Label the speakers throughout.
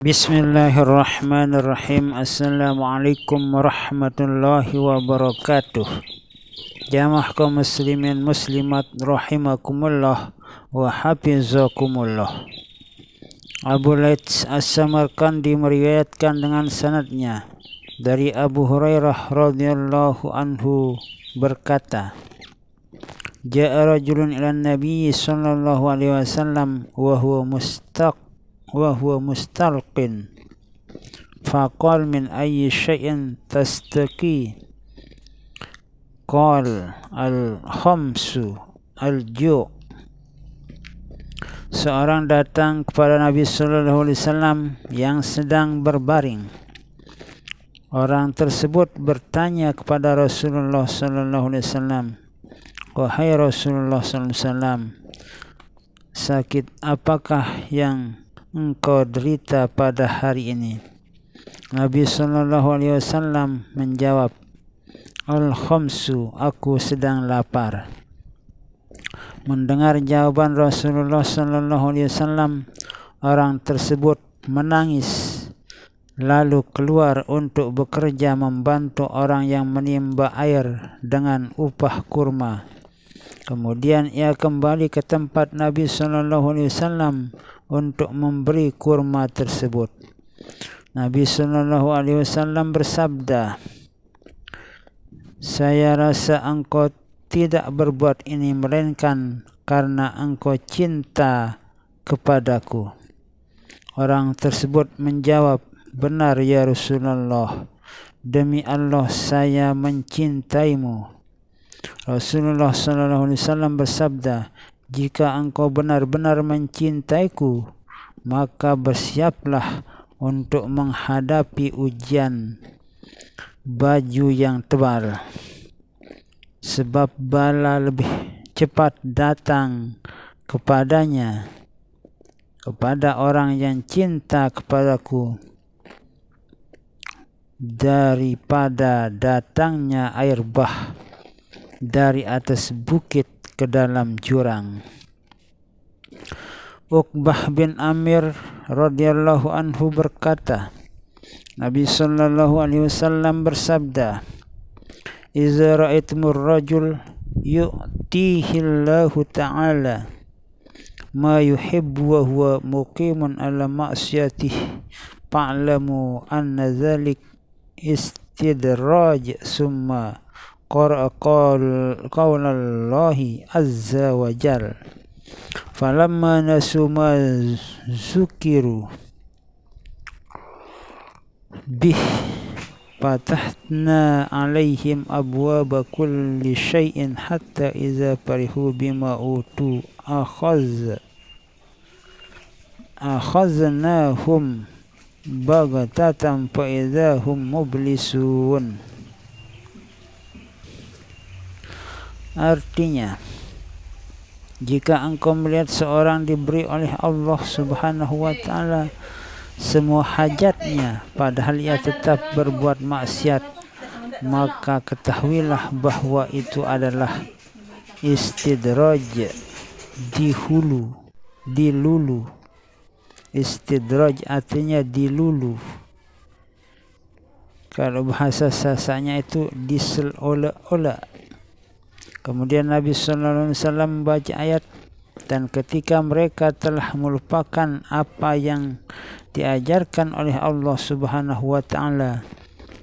Speaker 1: Bismillahirrahmanirrahim. Assalamualaikum warahmatullahi wabarakatuh. Jamaah kaum muslimin muslimat rahimakumullah wa hafizakumullah. Abu Laits As-Samarqandi meriwayatkan dengan sanadnya dari Abu Hurairah radhiyallahu anhu berkata, Ja'a rajulun ila Nabi sallallahu alaihi wasallam wa huwa mustalqin faqal min ayyi syai'in tastaqi qal al-khamsu al-ju'. Seorang datang kepada Nabi sallallahu alaihi wasallam yang sedang berbaring. Orang tersebut bertanya kepada Rasulullah sallallahu alaihi wasallam, wahai Rasulullah sallallahu alaihi wasallam, sakit apakah yang engkau derita pada hari ini? Nabi sallallahu alaihi wasallam menjawab, al-khamsu, aku sedang lapar. Mendengar jawaban Rasulullah sallallahu alaihi wasallam, orang tersebut menangis lalu keluar untuk bekerja membantu orang yang menimba air dengan upah kurma. Kemudian ia kembali ke tempat Nabi sallallahu alaihi wasallam untuk memberi kurma tersebut. Nabi sallallahu alaihi wasallam bersabda, saya rasa engkau tidak berbuat ini melainkan karena engkau cinta kepadaku. Orang tersebut menjawab, benar ya Rasulullah, demi Allah saya mencintaimu. Rasulullah sallallahu alaihi wasallam bersabda, jika engkau benar-benar mencintaiku, maka bersiaplah untuk menghadapi ujian baju yang tebal, sebab bala lebih cepat datang kepada orang yang cinta kepadaku daripada datangnya air bah dari atas bukit ke dalam jurang. Uqbah bin Amir radhiyallahu anhu berkata, Nabi sallallahu alaihi wasallam bersabda, "Idza ra'aitumur rajul yu'tihi Allahu ta'ala ma yuhibbu wa huwa muqimun ala ma'siyatihi fa'lamu anna dzalik istidraj." Summa qara'a qaulallahi azza wa jal, falamma nasu ma zukiru bih fatahna alaihim abwaba kulli syai'in hatta iza farihu bima utu akhaznahum baghtatan fa idza hum mublisun. Artinya, jika engkau melihat seorang diberi oleh Allah Subhanahu wa taala semua hajatnya padahal ia tetap berbuat maksiat, maka ketahuilah bahwa itu adalah istidraj, dilulu. Istidraj artinya dilulu. Kalau bahasa sasanya itu diselola-ola. Kemudian Nabi sallallahu alaihi wasallam membaca ayat, dan ketika mereka telah melupakan apa yang diajarkan oleh Allah Subhanahu wa taala,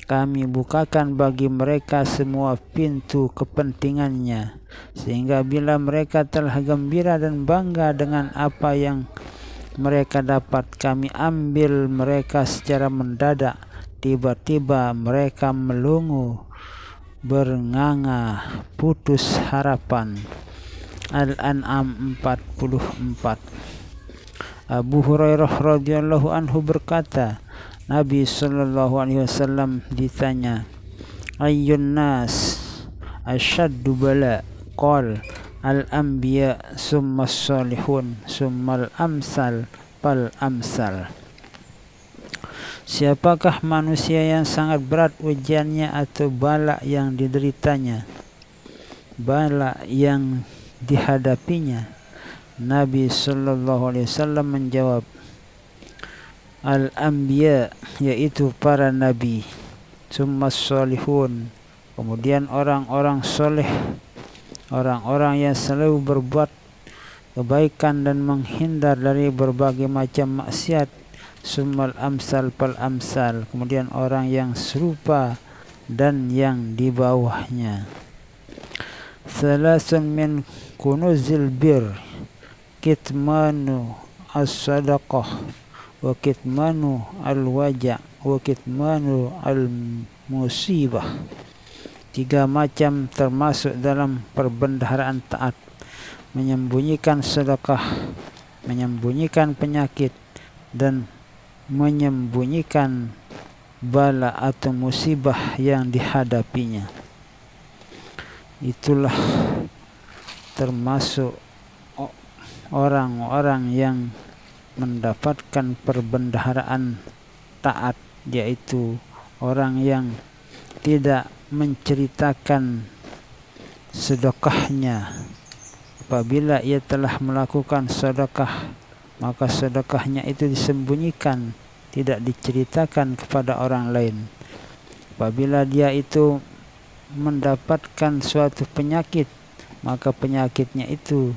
Speaker 1: kami bukakan bagi mereka semua pintu kepentingannya, sehingga bila mereka telah gembira dan bangga dengan apa yang mereka dapat, kami ambil mereka secara mendadak. Tiba-tiba mereka melungu, bernganga, putus harapan. Al-An'am 44. Abu Hurairah radhiyallahu anhu berkata, Nabi sallallahu alaihi wasallam ditanya, ayyun nas asyaddu bala? Qal al-anbiya summa as-salihun summa al-amsal fal amsal. Siapakah manusia yang sangat berat ujiannya atau bala yang dideritanya, bala yang dihadapinya? Nabi sallallahu alaihi wasallam menjawab, al-anbiya, yaitu para nabi, summas solihun, kemudian orang-orang soleh, orang-orang yang selalu berbuat kebaikan dan menghindar dari berbagai macam maksiat, summal amsal fal amsal, kemudian orang yang serupa dan yang di bawahnya. Salasun min kunuzil bir, kitmanu as-sadaqah, wa kitmanu al-waja', wa kitmanu al-musibah. 3 macam termasuk dalam perbendaharaan taat: menyembunyikan sedekah, menyembunyikan penyakit, dan menyembunyikan bala atau musibah yang dihadapinya. Itulah termasuk orang-orang yang mendapatkan perbendaharaan taat, yaitu orang yang tidak menceritakan sedekahnya. Apabila ia telah melakukan sedekah, maka sedekahnya itu disembunyikan, tidak diceritakan kepada orang lain. Apabila dia itu mendapatkan suatu penyakit, maka penyakitnya itu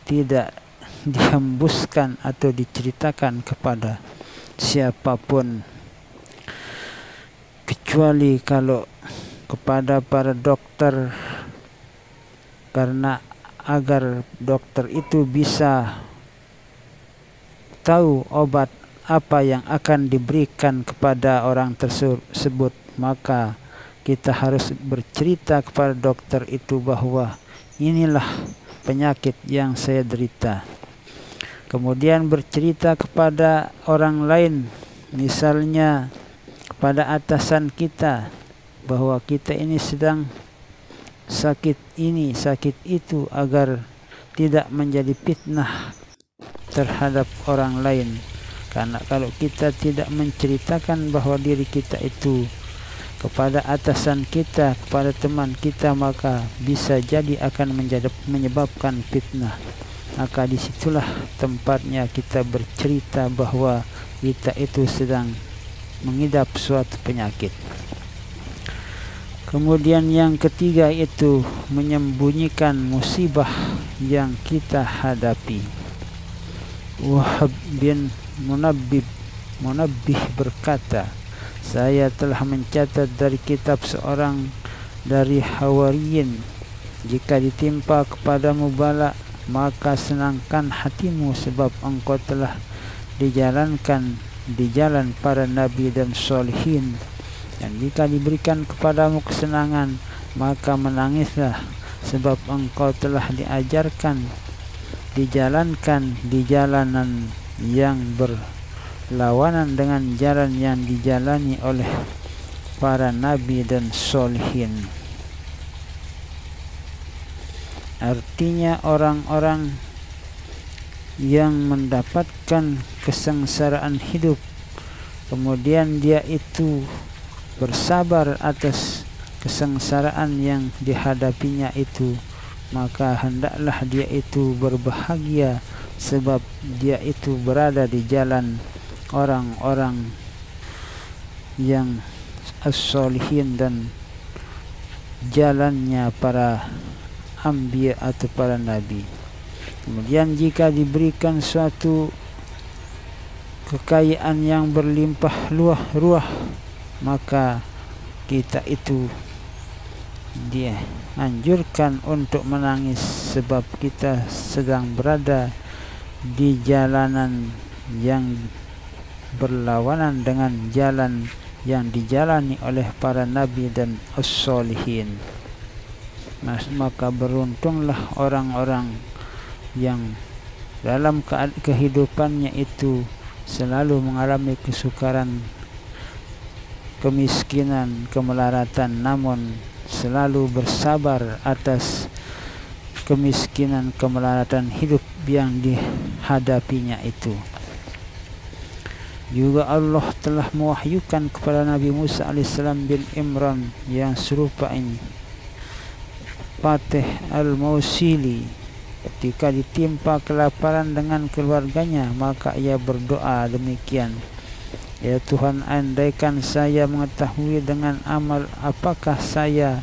Speaker 1: tidak dihembuskan atau diceritakan kepada siapapun, kecuali kalau kepada para dokter, karena agar dokter itu bisa tahu obat apa yang akan diberikan kepada orang tersebut, maka kita harus bercerita kepada dokter itu bahwa inilah penyakit yang saya derita. Kemudian bercerita kepada orang lain, misalnya kepada atasan kita, bahwa kita ini sedang sakit ini, sakit itu, agar tidak menjadi fitnah terhadap orang lain. Karena kalau kita tidak menceritakan bahwa diri kita itu kepada atasan kita, kepada teman kita, maka bisa jadi akan menyebabkan fitnah. Maka disitulah tempatnya kita bercerita bahwa kita itu sedang mengidap suatu penyakit. Kemudian yang ketiga itu menyembunyikan musibah yang kita hadapi. Wahab bin Munabbih berkata, saya telah mencatat dari kitab seorang dari Hawariyin, jika ditimpa kepadamu bala, maka senangkan hatimu, sebab engkau telah dijalankan di jalan para nabi dan sholihin. Dan jika diberikan kepadamu kesenangan, maka menangislah, sebab engkau telah diajarkan dijalankan di jalanan yang berlawanan dengan jalan yang dijalani oleh para nabi dan sholihin. Artinya orang-orang yang mendapatkan kesengsaraan hidup, kemudian dia itu bersabar atas kesengsaraan yang dihadapinya itu, maka hendaklah dia itu berbahagia, sebab dia itu berada di jalan orang-orang yang as-solihin dan jalannya para anbiya atau para nabi. Kemudian jika diberikan suatu kekayaan yang berlimpah ruah, maka kita itu dia anjurkan untuk menangis, sebab kita sedang berada di jalanan yang berlawanan dengan jalan yang dijalani oleh para nabi dan as-solihin. Maka beruntunglah orang-orang yang dalam kehidupannya itu selalu mengalami kesukaran, kemiskinan, kemelaratan, namun selalu bersabar atas kemiskinan, kemelaratan hidup yang dihadapinya itu. Juga Allah telah mewahyukan kepada Nabi Musa alaihissalam bin Imran yang serupa ini. Fatih al-Mausili ketika ditimpa kelaparan dengan keluarganya, maka ia berdoa demikian, Ya Tuhan, andaikan saya mengetahui dengan amal, apakah saya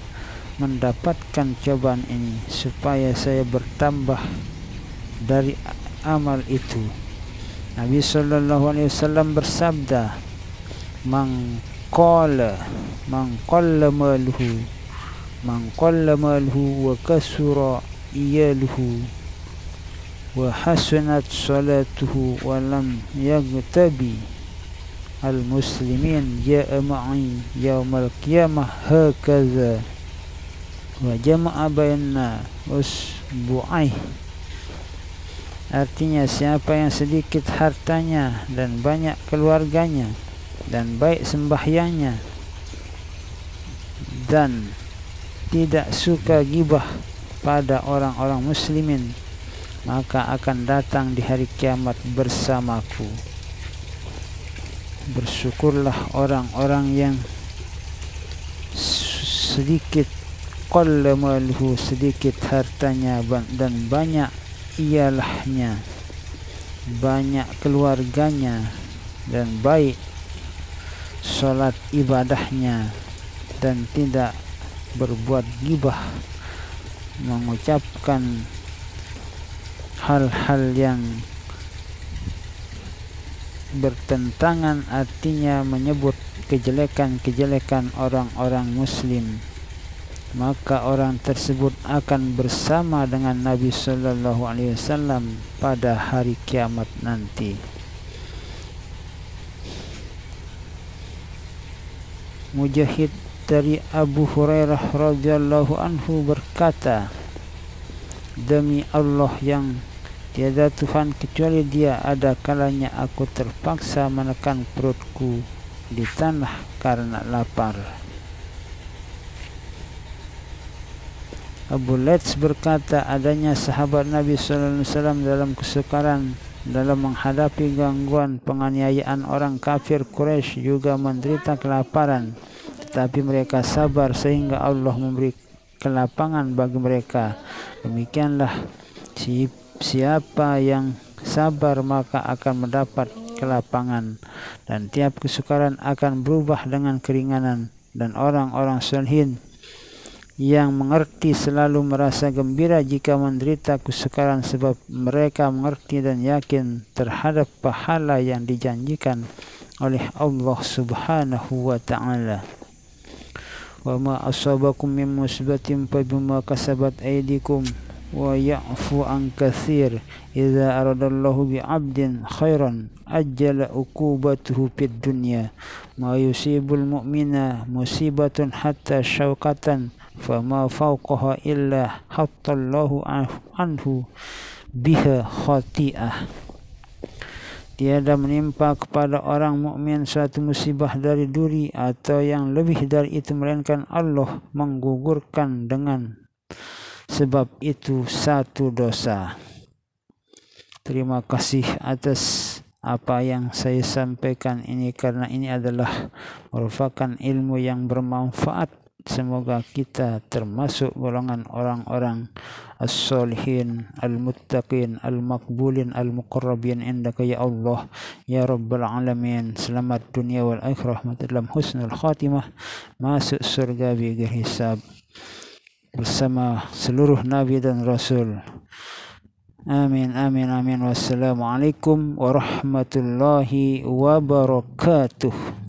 Speaker 1: mendapatkan cobaan ini, supaya saya bertambah dari amal itu. Nabi sallallahu alaihi wasallam bersabda, man qalla maluhu wa kasura iyaluhu wa hasunat salatuhu wa lam yaghtabi al-muslimin ja'a ma'i yaumal qiyamah hakaza wa jama'a baina usbu'ai. Artinya, siapa yang sedikit hartanya dan banyak keluarganya dan baik sembahyangnya dan tidak suka gibah pada orang-orang muslimin, maka akan datang di hari kiamat bersamaku. Bersyukurlah orang-orang yang sedikit qalla maluhu, sedikit hartanya dan banyak iyalahnya, banyak keluarganya dan baik salat ibadahnya dan tidak berbuat gibah, mengucapkan hal-hal yang bertentangan, artinya menyebut kejelekan-kejelekan orang-orang muslim, maka orang tersebut akan bersama dengan Nabi sallallahu alaihi wasallam pada hari kiamat nanti. Mujahid dari Abu Hurairah radhiyallahu anhu berkata, demi Allah yang tiada Tuhan kecuali Dia, ada kalanya aku terpaksa menekan perutku di tanah karena lapar. Abu Laits berkata, adanya sahabat Nabi sallallahu alaihi wasallam dalam kesukaran dalam menghadapi gangguan penganiayaan orang kafir Quraisy, juga menderita kelaparan, tetapi mereka sabar sehingga Allah memberi kelapangan bagi mereka. Demikianlah siapa yang sabar maka akan mendapat kelapangan, dan tiap kesukaran akan berubah dengan keringanan. Dan orang-orang salihin yang mengerti selalu merasa gembira jika menderita kesukaran, sebab mereka mengerti dan yakin terhadap pahala yang dijanjikan oleh Allah Subhanahu wa ta'ala. Wa ma asabakum min musibatin fa bima kasabat aydikum wa ya'fu an katsir. Idza aradallahu bi 'abdin khairan ajjala uqubatuhu fid dunya ma yusibul mu'mina musibatun hatta syauqatan fama fawqaha illa hattallahu anhu biha khati'ah. Tiada menimpa kepada orang mukmin suatu musibah dari duri atau yang lebih dari itu, melainkan Allah menggugurkan dengan sebab itu satu dosa. Terima kasih atas apa yang saya sampaikan ini, karena ini adalah merupakan ilmu yang bermanfaat. Semoga kita termasuk golongan orang-orang as-solihin, al-muttaqin, al-maqbulin, al-muqarrabin indaka ya Allah ya Rabbal Alamin. Selamat dunia wal akhirah, dalam husnul khatimah, masuk surga bighair hisab bersama seluruh nabi dan rasul. Amin amin amin. Wassalamualaikum warahmatullahi wabarakatuh.